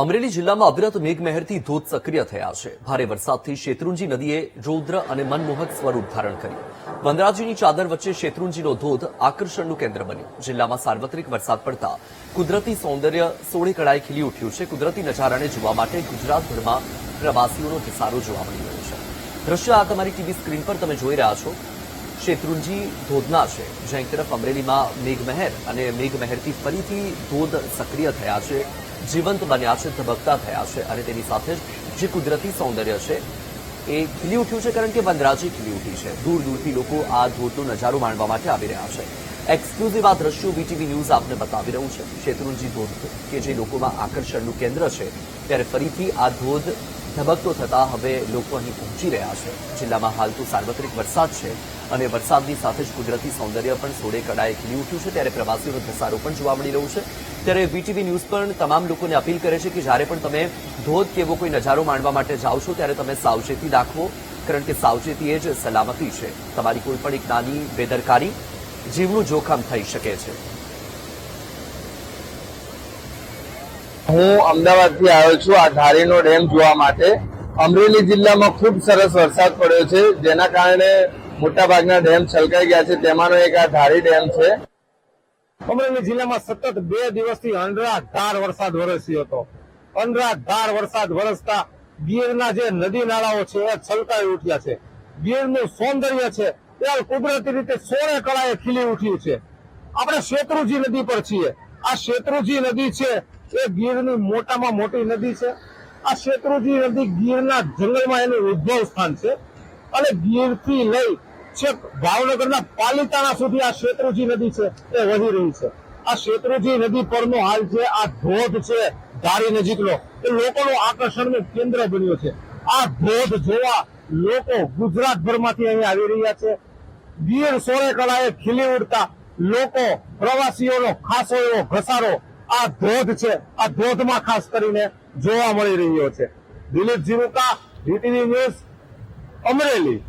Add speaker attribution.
Speaker 1: અમરેલી જિલ્લામાં અવિરત મેઘમહેરથી ધોધ સક્રિય થયા છે. ભારે વરસાદથી શેત્રુંજી નદીએ રૌદ્ર અને મનમોહક સ્વરૂપ ધારણ કર્યું. વનરાજીની ચાદર વચ્ચે શેત્રુંજીનો ધોધ આકર્ષણનું કેન્દ્ર બન્યું. જિલ્લામાં સાર્વત્રિક વરસાદ પડતા કુદરતી સૌંદર્ય સોળે કળાએ ખીલી ઉઠ્યું છે. કુદરતી નજારાને જોવા માટે ગુજરાતભરમાં પ્રવાસીઓનો ધસારો જોવા મળી રહ્યો છે. દ્રશ્ય આ તમારી ટીવી સ્ક્રીન પર તમે જોઈ રહ્યા છો. શેત્રુંજી ધોધના છે, જ્યાં એક તરફ અમરેલીમાં મેઘમહેર અને મેઘમહેરથી ફરીથી ધોધ સક્રિય થયા છે, જીવંત બન્યા છે, ધબકતા થયા છે અને તેની સાથે જ જે કુદરતી સૌંદર્ય છે એ ખીલી ઉઠ્યું છે, કારણ કે વનરાજી ખીલી ઉઠી છે. દૂર દૂરથી લોકો આ ધોધનો નજારો માણવા માટે આવી રહ્યા છે. એક્સક્લુઝિવ આ દ્રશ્યો વીટીવી ન્યૂઝ આપને બતાવી રહ્યું છે. શેત્રુંજી ધોધ કે જે લોકોમાં આકર્ષણનું કેન્દ્ર છે, ત્યારે ફરીથી આ ધોધ ધબકતો થતા હવે લોકો અહીં પહોંચી રહ્યા છે. જિલ્લામાં હાલ તો સાર્વત્રિક વરસાદ છે અને વરસાદની સાથે જ કુદરતી સૌંદર્ય પણ સોળે કળાએ ખીલી ઉઠ્યું છે, ત્યારે પ્રવાસીઓનો ધસારો પણ જોવા મળી રહ્યો છે. ત્યારે વીટીવી ન્યૂઝ પણ તમામ લોકોને અપીલ કરે છે કે જ્યારે પણ તમે ધોધ કે એવો કોઈ નજારો માણવા માટે જાઓ છો ત્યારે તમે સાવચેતી દાખવો, કારણ કે સાવચેતી એ જ સલામતી છે. તમારી કોઈ પણ એક નાની બેદરકારી જીવનું જોખમ થઈ શકે છે.
Speaker 2: હું અમદાવાદથી આવ્યો છું આ ધારીનો ડેમ જોવા માટે. અમરેલી જિલ્લામાં ખૂબ સરસ વરસાદ પડ્યો છે, જેના કારણે મોટાભાગના ડેમ છલકાઈ ગયા છે. તેમાંનો એક આ ધારી ડેમ છે.
Speaker 3: અમરેલી જિલ્લામાં સતત 2 દિવસથી અનરાધાર વરસાદ વરસ્યો હતો. અનરાધાર વરસાદ વરસતા ગીરના જે નદી નાળાઓ છે એ છલકાઈ ઉઠ્યા છે. ગીરનું સૌંદર્ય છે એ કુદરતી રીતે સોળે કળાએ ખીલી ઉઠ્યું છે. આપણે શેત્રુંજી નદી પર છીએ. આ શેત્રુંજી નદી છે એ ગીરની મોટામાં મોટી નદી છે. આ શેત્રુંજી નદી ગીરના જંગલમાં એનું ઉદ્ભવ સ્થાન છે અને ગીરથી લઈ છેક ભાવનગરના પાલીતાણા સુધી આ શેત્રુંજી નદી છે એ વહી રહી છે. આ શેત્રુંજી નદી પરનો હાલ છે આ ધોધ છે ધારી નજીકનો, એ લોકોનું આકર્ષણનું કેન્દ્ર બન્યો છે. આ ધોધ જોવા લોકો ગુજરાતભરમાંથી અહીં આવી રહ્યા છે. ગીર સોળે કળાએ ખીલી ઉઠતા લોકો પ્રવાસીઓનો ખાસો એવો ઘસારો આ ધોધ છે, આ ધોધમાં ખાસ કરીને જોવા મળી રહ્યો છે. Dilip Jiruka, VTV news, Amreli.